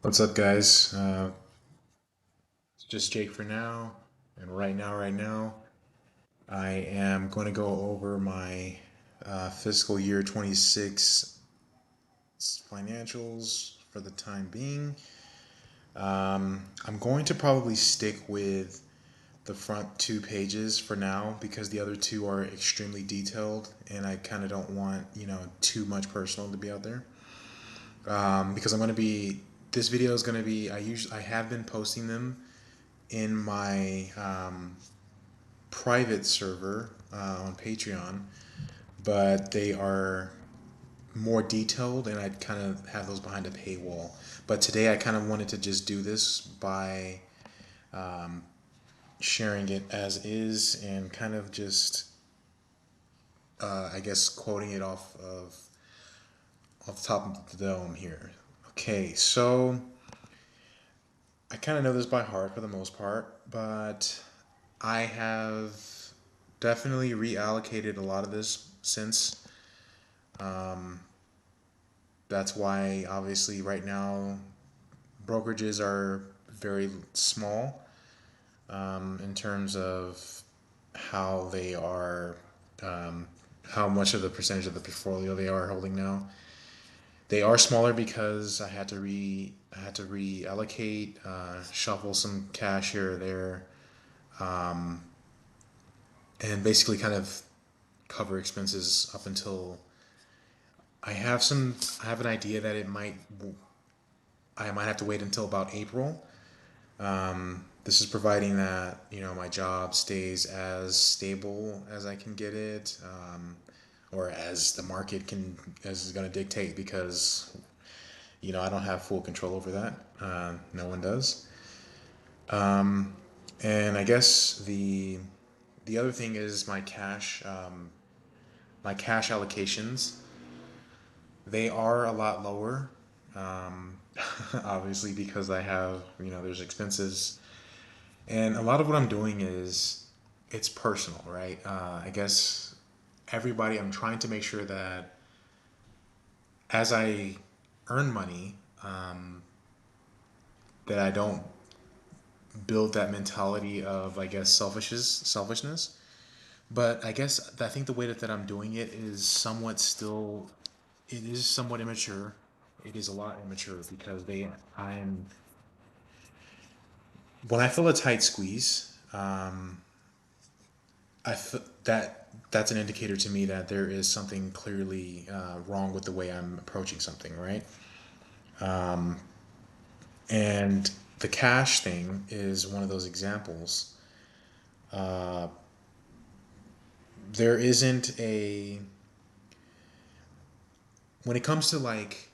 What's up, guys? It's just Jake for now, and right now, I am going to go over my fiscal year 26 financials for the time being. I'm going to probably stick with the front two pages for now because the other two are extremely detailed, and I kind of don't want too much personal to be out there. Because I'm going to be this video is going to be I have been posting them in my private server on Patreon, but they are more detailed, and I'd kind of have those behind a paywall. But today I kind of wanted to just do this by sharing it as is and kind of just, I guess, quoting it off the top of the dome here. Okay, so I kind of know this by heart for the most part, but I have definitely reallocated a lot of this since. That's why, obviously, right now, brokerages are very small in terms of how they are, how much of the percentage of the portfolio they are holding now. They are smaller because I had to reallocate, shuffle some cash here or there, and basically kind of cover expenses up until I have an idea that I might have to wait until about April. This is providing that my job stays as stable as I can get it, or as the market can as is going to dictate, because I don't have full control over that. No one does. And I guess the other thing is my cash allocations. They are a lot lower, obviously, because I have there's expenses. And a lot of what I'm doing is it's personal, right? I guess I'm trying to make sure that as I earn money, that I don't build that mentality of, I guess, selfishness. But I think the way that I'm doing it is it is somewhat immature. It is a lot immature because I'm, when I feel a tight squeeze, that's an indicator to me that there is something clearly wrong with the way I'm approaching something, right? And the cash thing is one of those examples. There isn't a When it comes to like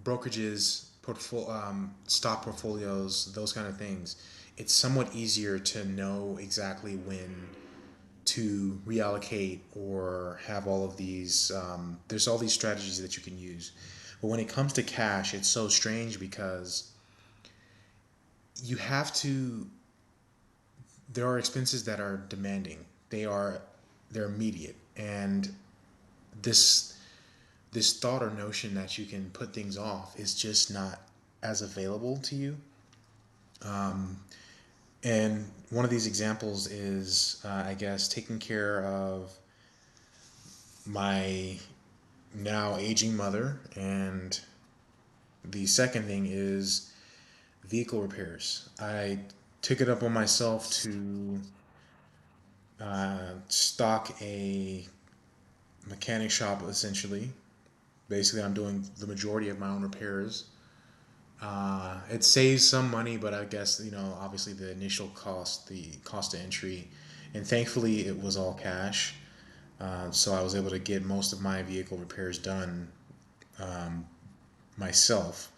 brokerages, stock portfolios, those kind of things, it's somewhat easier to know exactly when to reallocate or have all of these. There's all these strategies that you can use. But when it comes to cash, it's so strange because you have to, there are expenses that are demanding. They're immediate. And this this thought or notion that you can put things off is just not as available to you. And one of these examples is, I guess, taking care of my now aging mother. And the second thing is vehicle repairs. I took it up on myself to stock a mechanic shop, essentially. Basically, I'm doing the majority of my own repairs. It saves some money, but I guess, obviously the initial cost, the cost of entry, and thankfully it was all cash. So I was able to get most of my vehicle repairs done myself.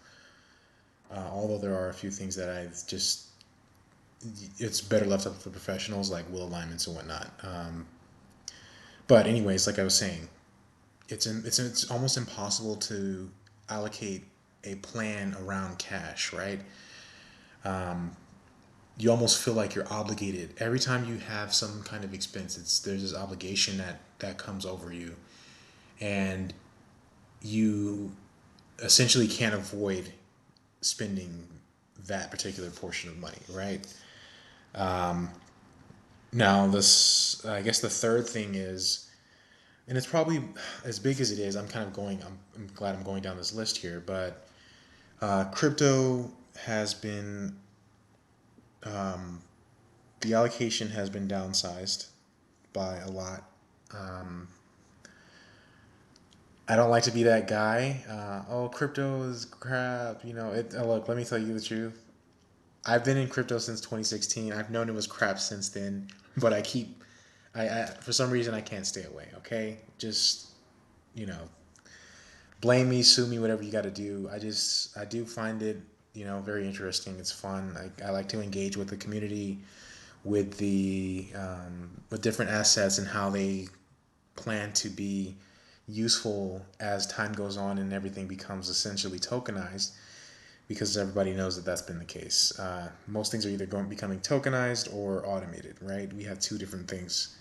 Although there are a few things that it's better left up to the professionals, like wheel alignments and whatnot. But anyways, like I was saying, it's almost impossible to allocate a plan around cash, right? You almost feel like you're obligated every time you have some kind of expense. There's this obligation that comes over you, and you essentially can't avoid spending that particular portion of money, right? Now, this, I guess the third thing is, and it's probably as big as it is. I'm glad I'm going down this list here, but crypto has been, the allocation has been downsized by a lot. Um, I don't like to be that guy. Oh, crypto is crap. Look, let me tell you the truth. I've been in crypto since 2016. I've known it was crap since then, but I for some reason, I can't stay away. Okay, just you know, blame me, sue me, whatever you got to do. I do find it, very interesting. It's fun. I like to engage with the community, with different assets and how they plan to be useful as time goes on and everything becomes essentially tokenized, because everybody knows that that's been the case. Most things are either becoming tokenized or automated, right? We have two different things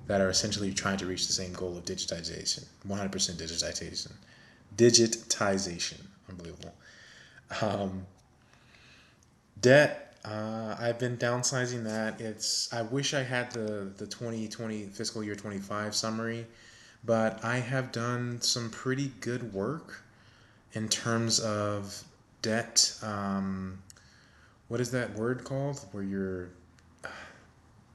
that are essentially trying to reach the same goal of digitization, 100% digitization. Digitization, unbelievable. Um, Debt. I've been downsizing that. I wish I had the 2020 fiscal year 25 summary, but I have done some pretty good work in terms of debt. What is that word called? Where you're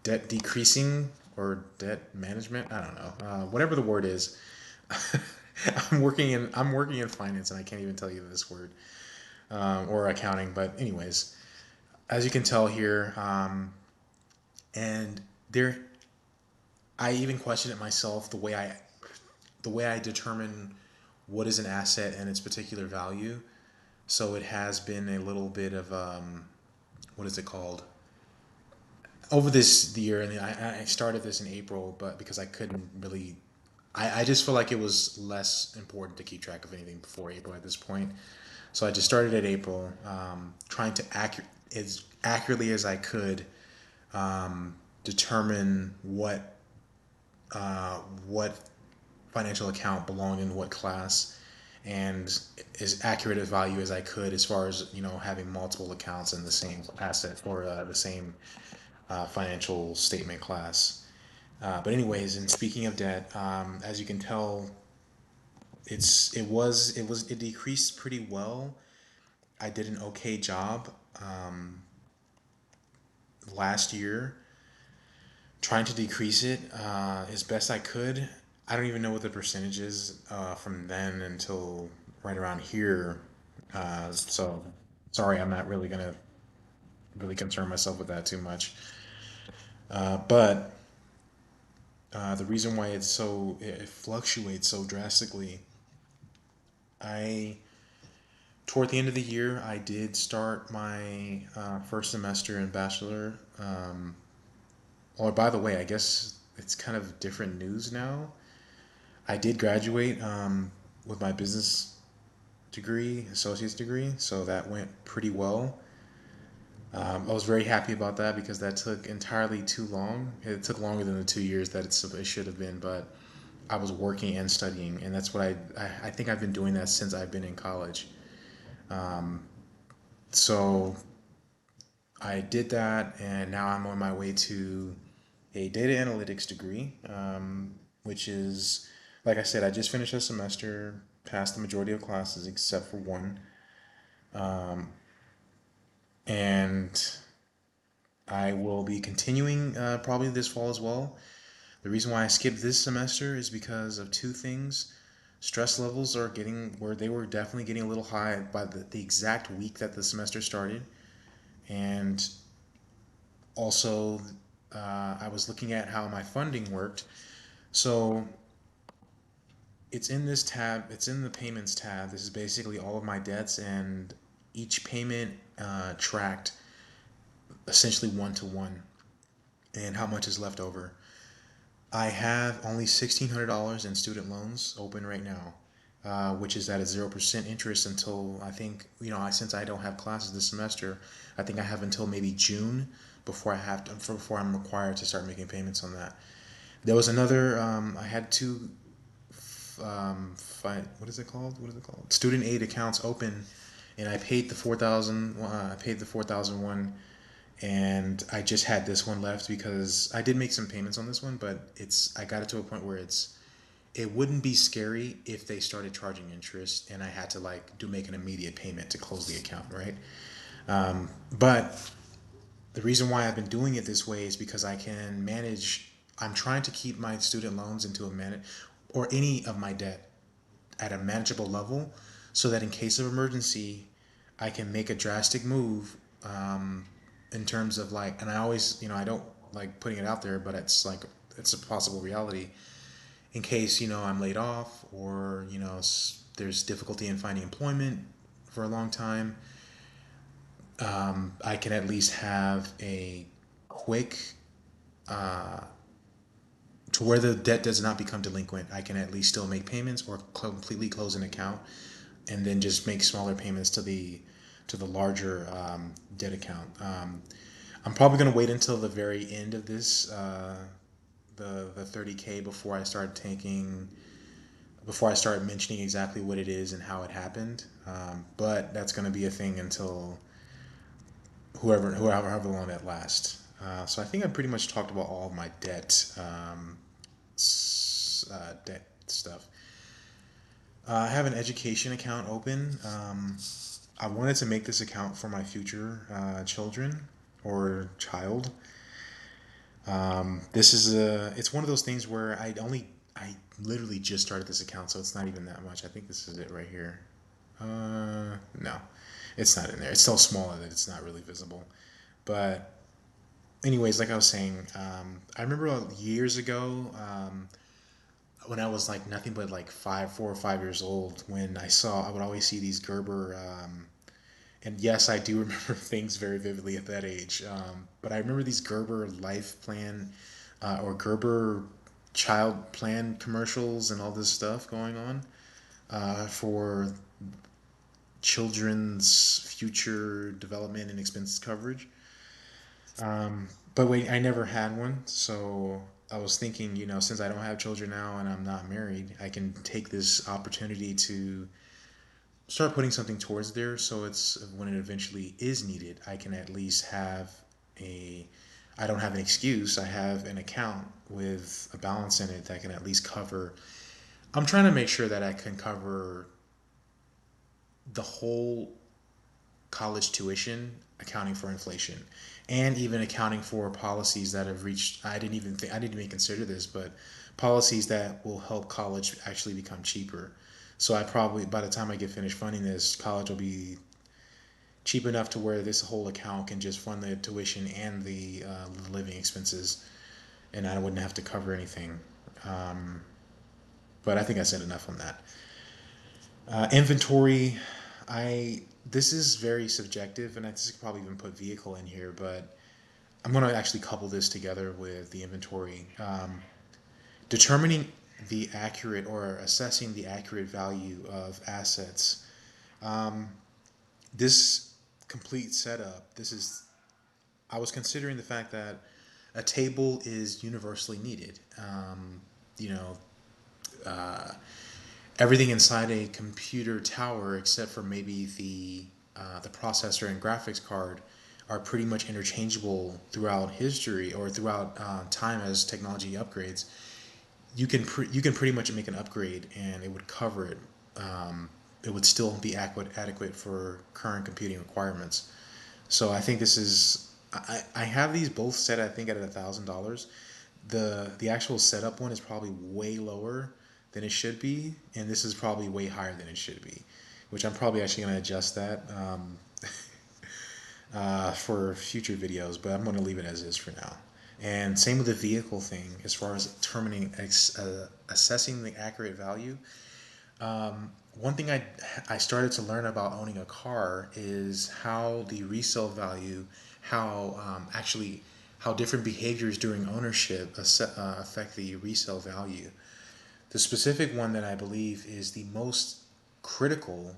debt decreasing or debt management? I don't know. Whatever the word is. I'm working in finance and I can't even tell you this word, or accounting. But anyways, as you can tell here, and there, I even question it myself, the way I determine what is an asset and its particular value. So it has been a little bit of, what is it called, over this year. And I started this in April, but because I couldn't really, I just feel like it was less important to keep track of anything before April at this point. So I just started at April, trying to as accurately as I could, determine what financial account belonged in what class, and as accurate a value as I could, as far as having multiple accounts in the same asset, or the same financial statement class. But anyways, and speaking of debt, as you can tell, it decreased pretty well. I did an okay job, last year, trying to decrease it, as best I could. I don't even know what the percentage is, from then until right around here. So sorry, I'm not really gonna really concern myself with that too much. But the reason why it fluctuates so drastically, I toward the end of the year I did start my first semester in bachelor. Or by the way, I guess it's kind of different news now. I did graduate, with my business degree, associate's degree, so that went pretty well. I was very happy about that because that took entirely too long. It took longer than the 2 years that it should have been, but I was working and studying, and that's what I think I've been doing that since I've been in college. So I did that, and now I'm on my way to a data analytics degree, which is, like I said, I just finished a semester, passed the majority of classes except for one, and I will be continuing, probably this fall as well. The reason why I skipped this semester is because of two things. Stress levels are getting where they were definitely getting a little high by the exact week that the semester started, and also, I was looking at how my funding worked. So it's in this tab. It's in the payments tab. This is basically all of my debts, and each payment, tracked essentially one to one, and how much is left over. I have only $1,600 in student loans open right now, which is at a 0% interest until, I think, since I don't have classes this semester, I think I have until maybe June before I'm required to start making payments on that. There was another. I had two. What is it called? Student aid accounts open, and I paid the 4,000. I paid the 4,001, and I just had this one left because I did make some payments on this one, but I got it to a point where it wouldn't be scary if they started charging interest and I had to like do make an immediate payment to close the account, right? But the reason why I've been doing it this way is because I can manage. I'm trying to keep my student loans into a or any of my debt at a manageable level, so that in case of emergency, I can make a drastic move. In terms of like, and I always, I don't like putting it out there, but it's like it's a possible reality. In case I'm laid off, or there's difficulty in finding employment for a long time, I can at least have a quick to where the debt does not become delinquent. I can at least still make payments or completely close an account, and then just make smaller payments to the larger debt account. I'm probably going to wait until the very end of this, the 30K, before I start mentioning exactly what it is and how it happened. But that's going to be a thing until however long that lasts. So I think I pretty much talked about all of my debt stuff. I have an education account open. I wanted to make this account for my future children or child. It's one of those things where I literally just started this account, so it's not even that much. I think this is it right here. No, it's not in there. It's so small that it's not really visible. But anyways, like I was saying, I remember years ago, when I was like nothing but like 4 or 5 years old, when I would always see these Gerber, and yes, I do remember things very vividly at that age. But I remember these Gerber life plan, or Gerber child plan commercials and all this stuff going on, for children's future development and expense coverage. But wait, I never had one, so I was thinking, since I don't have children now and I'm not married, I can take this opportunity to start putting something towards there, so it's when it eventually is needed, I can at least have a I don't have an excuse. I have an account with a balance in it that can at least cover. I'm trying to make sure that I can cover the whole college tuition, accounting for inflation, and even accounting for policies that have reached. I didn't even consider this, but policies that will help college actually become cheaper. So I probably, by the time I get finished funding this, college will be cheap enough to where this whole account can just fund the tuition and the living expenses, and I wouldn't have to cover anything. Um, but I think I said enough on that. Inventory, I this is very subjective, and I just could probably even put vehicle in here, but I'm going to actually couple this together with the inventory. Determining the accurate or assessing the accurate value of assets. Um, this complete setup. I was considering the fact that a table is universally needed. You know, uh, Everything inside a computer tower, except for maybe the processor and graphics card, are pretty much interchangeable throughout history or throughout time as technology upgrades. You can pretty much make an upgrade and it would cover it. It would still be adequate for current computing requirements. So I think this is I have these both set I think at $1,000. The actual setup one is probably way lower than it should be, and this is probably way higher than it should be, which I'm probably actually going to adjust that for future videos, but I'm going to leave it as is for now. And same with the vehicle thing, as far as determining assessing the accurate value. One thing I started to learn about owning a car is how the resale value, how actually how different behaviors during ownership affect the resale value. The specific one that I believe is the most critical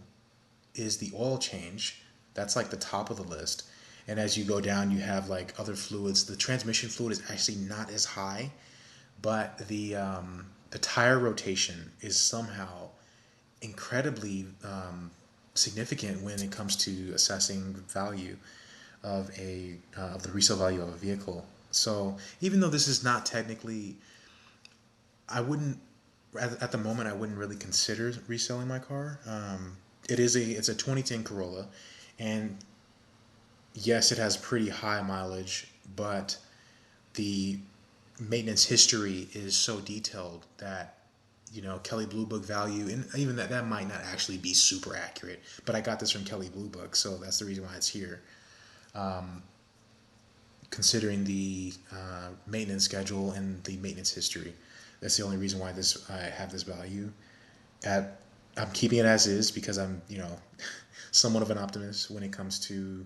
is the oil change. That's like the top of the list. And as you go down, you have like other fluids. The transmission fluid is actually not as high, but the tire rotation is somehow incredibly. significant when it comes to assessing value of the resale value of a vehicle. So even though this is not technically, I wouldn't at the moment I wouldn't really consider reselling my car. It's a 2010 Corolla, and yes, it has pretty high mileage, but the maintenance history is so detailed that Kelly Blue Book value, and even that might not actually be super accurate, but I got this from Kelly Blue Book, so that's the reason why it's here. Considering the maintenance schedule and the maintenance history, that's the only reason why this I have this value. At I'm keeping it as is because I'm somewhat of an optimist when it comes to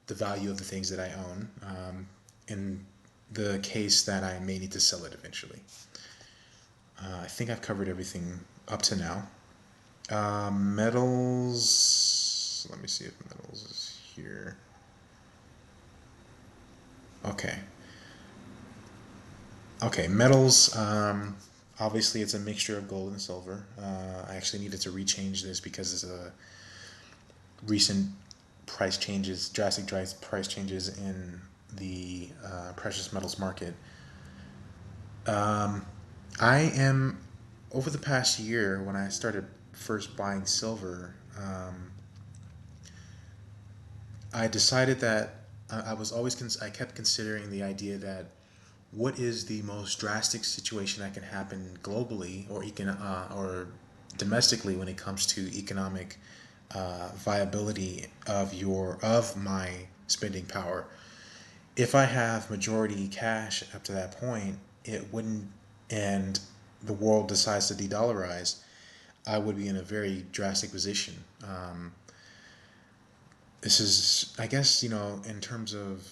the value of the things that I own. In the case that I may need to sell it eventually. I think I've covered everything up to now. Metals. Let me see if metals is here. Okay. Okay, metals. Obviously, it's a mixture of gold and silver. I actually needed to rechange this because there's a recent drastic price changes in the precious metals market. Um, I am over the past year when I started first buying silver. I decided that I was always I kept considering the idea that what is the most drastic situation that can happen globally or domestically when it comes to economic viability of my spending power. If I have majority cash up to that point, it wouldn't, and the world decides to de-dollarize, I would be in a very drastic position. This is, I guess, in terms of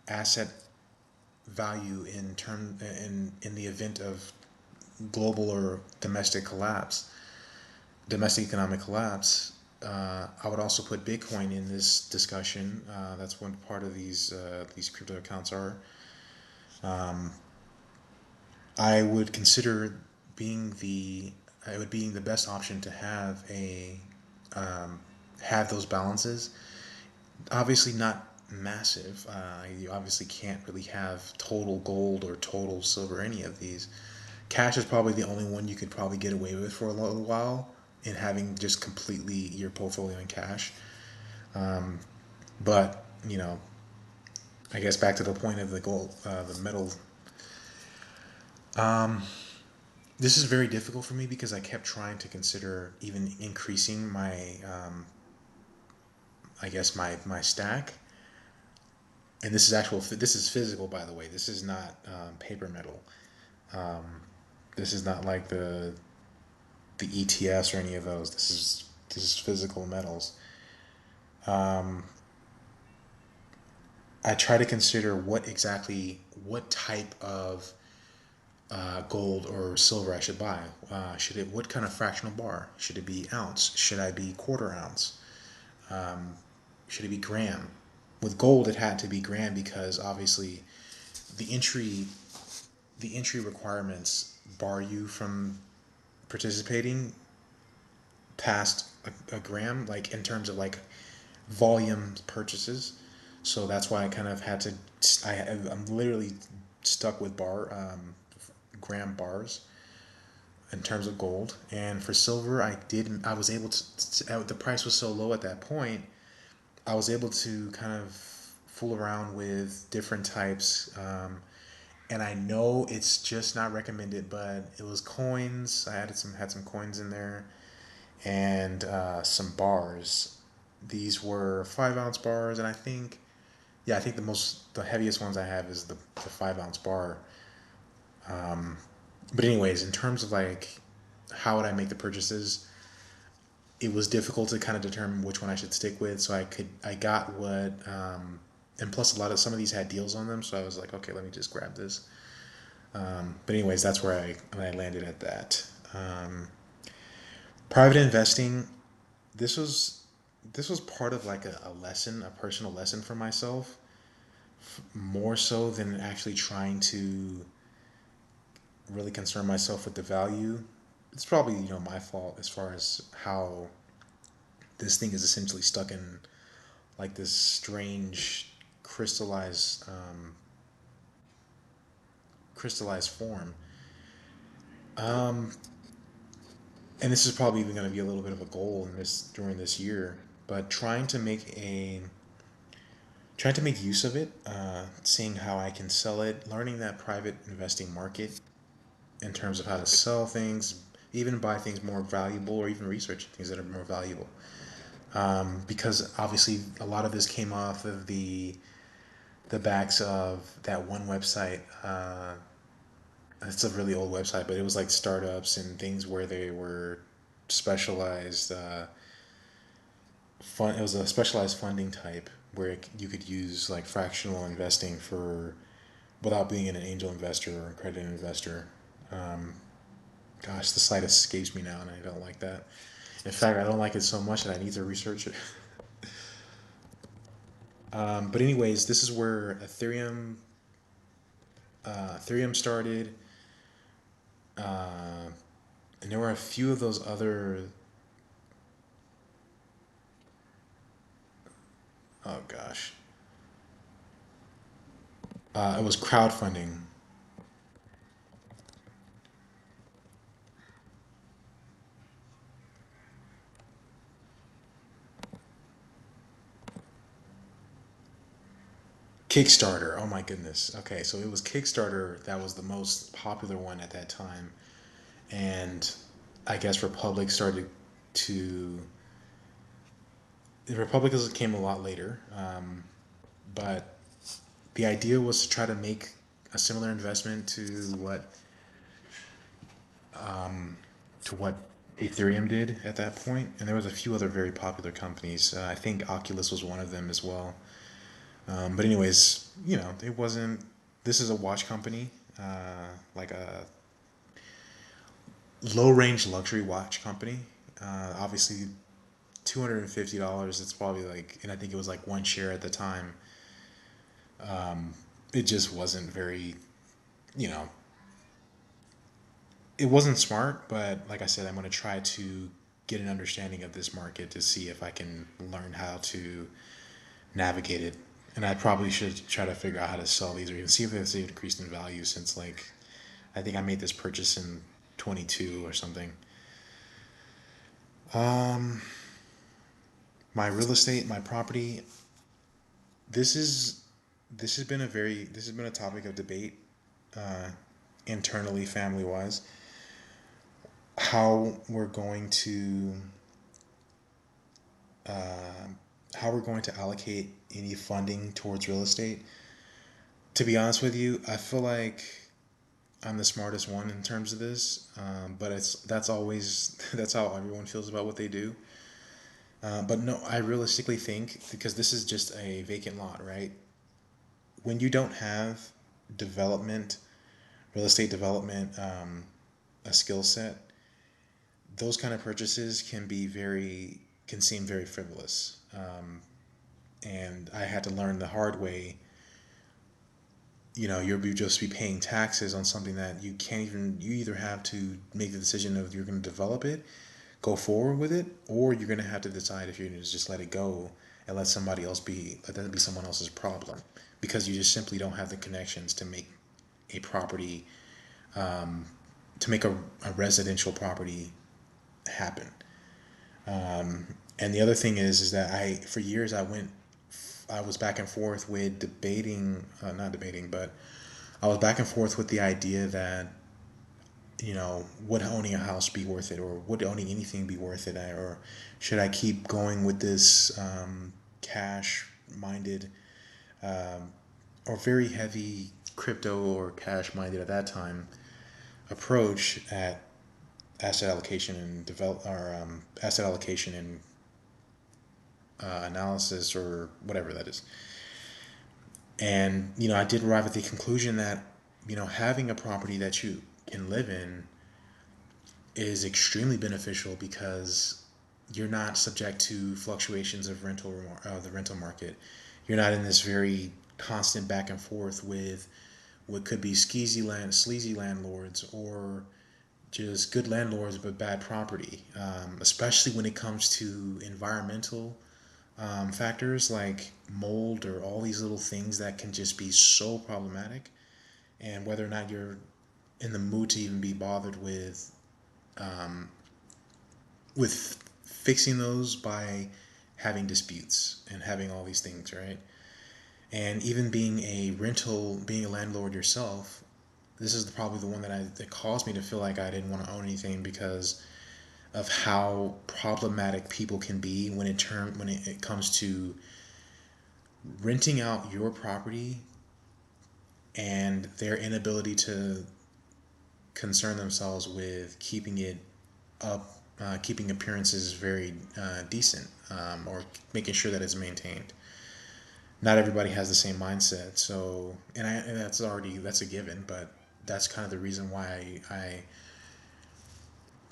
asset value in the event of global or domestic economic collapse. I would also put Bitcoin in this discussion. That's one part of these crypto accounts are. I would consider being the it would being the best option to um, have those balances. Obviously, not massive. You obviously can't really have total gold or total silver, any of these. Cash is probably the only one you could probably get away with for a little while in having just completely your portfolio in cash. But, I guess back to the point of the gold, the metal. This is very difficult for me because I kept trying to consider even increasing I guess my stack. And this is physical, by the way. This is not paper metal. This is not like the ETFs or any of those. This is physical metals. I try to consider what type of gold or silver I should buy. What kind of fractional bar? Should it be ounce? Should I be quarter ounce? Should it be gram? With gold, it had to be gram because obviously the entry the entry requirements bar you from participating past a gram, like in terms of like volume purchases. So that's why I kind of had to. I'm literally stuck with gram bars in terms of gold. And for silver, I was able to. The price was so low at that point. I was able to kind of fool around with different types. And I know it's just not recommended, but it was coins. I had some coins in there, and some bars. These were 5 ounce bars, and I think the heaviest ones I have is the 5 ounce bar. But anyways, in terms of like how would I make the purchases, it was difficult to kind of determine which one I should stick with. So I got and plus some of these had deals on them, so I was like, okay, let me just grab this. But anyways, that's where I landed at that. Private investing. This was this was part of like a personal lesson for myself, more so than actually trying to really concern myself with the value. it's probably my fault as far as how this thing is essentially stuck in like this strange crystallized crystallized form. Um, and this is probably even going to be a little bit of a goal in this during this year, but trying to make use of it, seeing how I can sell it, learning that private investing market in terms of how to sell things, even buy things more valuable, or even research things that are more valuable. Because obviously a lot of this came off of the backs of that one website. It's a really old website, but it was like startups and things where they were specialized. It was a specialized funding type where you could use like fractional investing for without being an angel investor or accredited investor. Um, Gosh, the site escapes me now, and I don't like that. In fact, I don't like it so much that I need to research it. But anyways, this is where Ethereum started, uh, and there were a few of those other. Oh gosh, it was crowdfunding. Kickstarter. Oh my goodness. Okay, so it was Kickstarter that was the most popular one at that time, and I guess Republic started to. The Republicans came a lot later, but the idea was to try to make a similar investment to what Ethereum did at that point, and there was a few other very popular companies. I think Oculus was one of them as well. But anyways, it wasn't. This is a watch company, like a low range luxury watch company. Obviously, $250. It's probably like, and I think it was like one share at the time. It just wasn't very, you know, it wasn't smart. But like I said, I'm going to try to get an understanding of this market to see if I can learn how to navigate it. And I probably should try to figure out how to sell these or even see if they've increased in value since like I think I made this purchase in 22 or something. Um, my real estate, my property. This is this has been a topic of debate uh, internally, family wise. How we're going to uh, how we're going to allocate any funding towards real estate. To be honest with you, I feel like I'm the smartest one in terms of this, but that's always that's how everyone feels about what they do. But no, I realistically think because this is just a vacant lot, right? When you don't have development, real estate development, a skill set, those kind of purchases can seem very frivolous. And I had to learn the hard way. You'll just be paying taxes on something that you can't even. You either have to make the decision of you're going to develop it, go forward with it, or you're going to have to decide if you're going to just let it go and let that be someone else's problem because you just simply don't have the connections to make a property to make a residential property happen. And the other thing is that for years I was back and forth with debating, not debating, but I was back and forth with the idea that would owning a house be worth it, or would owning anything be worth it, or should I keep going with this cash minded or very heavy crypto or cash minded at that time approach at asset allocation and asset allocation and analysis or whatever that is. And I did arrive at the conclusion that having a property that you can live in is extremely beneficial because you're not subject to fluctuations of the rental market. You're not in this very constant back and forth with what could be sleazy landlords or just good landlords but bad property, especially when it comes to environmental factors like mold or all these little things that can just be so problematic. And whether or not you're in the mood to even be bothered um, with fixing those by having disputes and having all these things, right? And even being being a landlord yourself, this is probably the one that caused me to feel like I didn't want to own anything because of how problematic people can be when it comes to renting out your property and their inability to concern themselves with keeping it up, keeping appearances very decent, or making sure that it's maintained. Not everybody has the same mindset, so and that's a given, but that's kind of the reason why I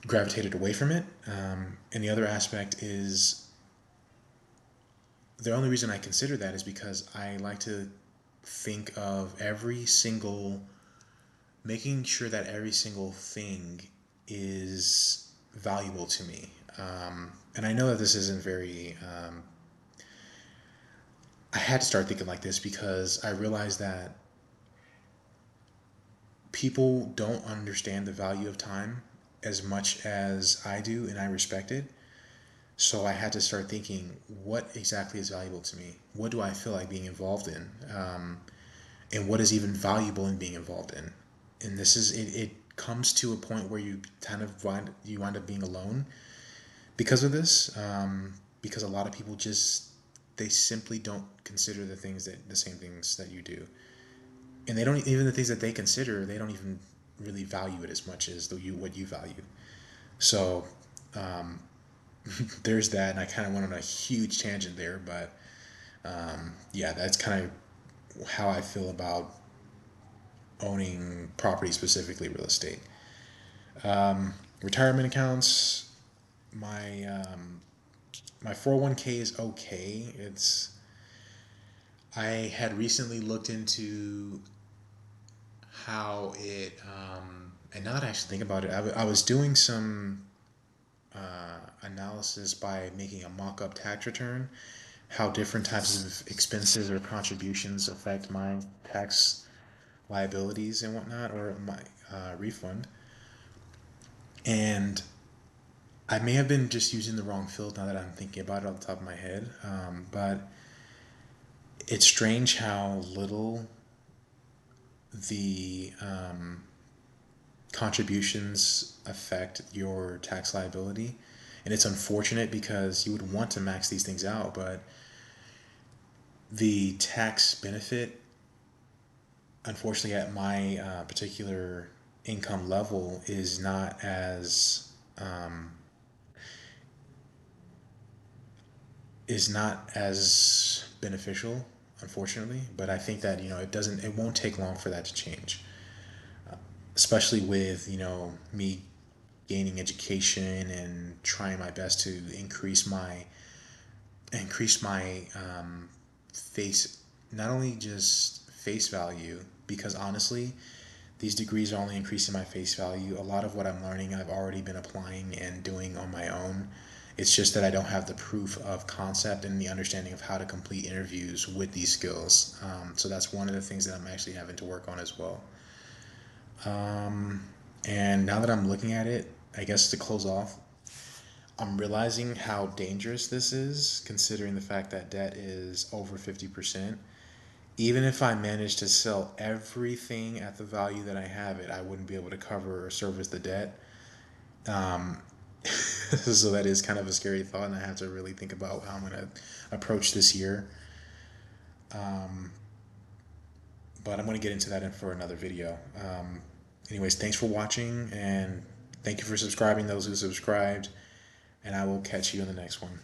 gravitated away from it. And the other aspect is the only reason I consider that is because I like to think of making sure that every single thing is valuable to me. And I know that this isn't very, I had to start thinking like this because I realized that people don't understand the value of time as much as I do, and I respect it. So I had to start thinking, what exactly is valuable to me? What do I feel like being involved in? And what is even valuable in being involved in? And this is it. It comes to a point where you wind up being alone because of this. Because a lot of people they simply don't consider the same things that you do, and they don't even the things that they consider. They don't even really value it as much as what you value. So um, there's that, and I kind of went on a huge tangent there, but yeah, that's kind of how I feel about owning property, specifically real estate. Retirement accounts, my my 401k is okay. It's I had recently looked into how and now that I actually think about it, I was doing some analysis by making a mock-up tax return, how different types of expenses or contributions affect my tax liabilities and whatnot, or my refund. And I may have been just using the wrong field now that I'm thinking about it off the top of my head. But it's strange how little the contributions affect your tax liability. And it's unfortunate because you would want to max these things out, but the tax benefit, unfortunately, at my particular income level, is not as beneficial, unfortunately. But I think that it won't take long for that to change, especially with me gaining education and trying my best to increase my face, not only just face value, because honestly these degrees are only increasing my face value. A lot of what I'm learning I've already been applying and doing on my own. It's just that I don't have the proof of concept and the understanding of how to complete interviews with these skills. So that's one of the things that I'm actually having to work on as well. And now that I'm looking at it, I guess to close off, I'm realizing how dangerous this is, considering the fact that debt is over 50%. Even if I managed to sell everything at the value that I have it, I wouldn't be able to cover or service the debt. Um, so that is kind of a scary thought, and I have to really think about how I'm going to approach this year. Um, but I'm going to get into that for another video. Anyways, thanks for watching, and thank you for subscribing, those who subscribed, and I will catch you in the next one.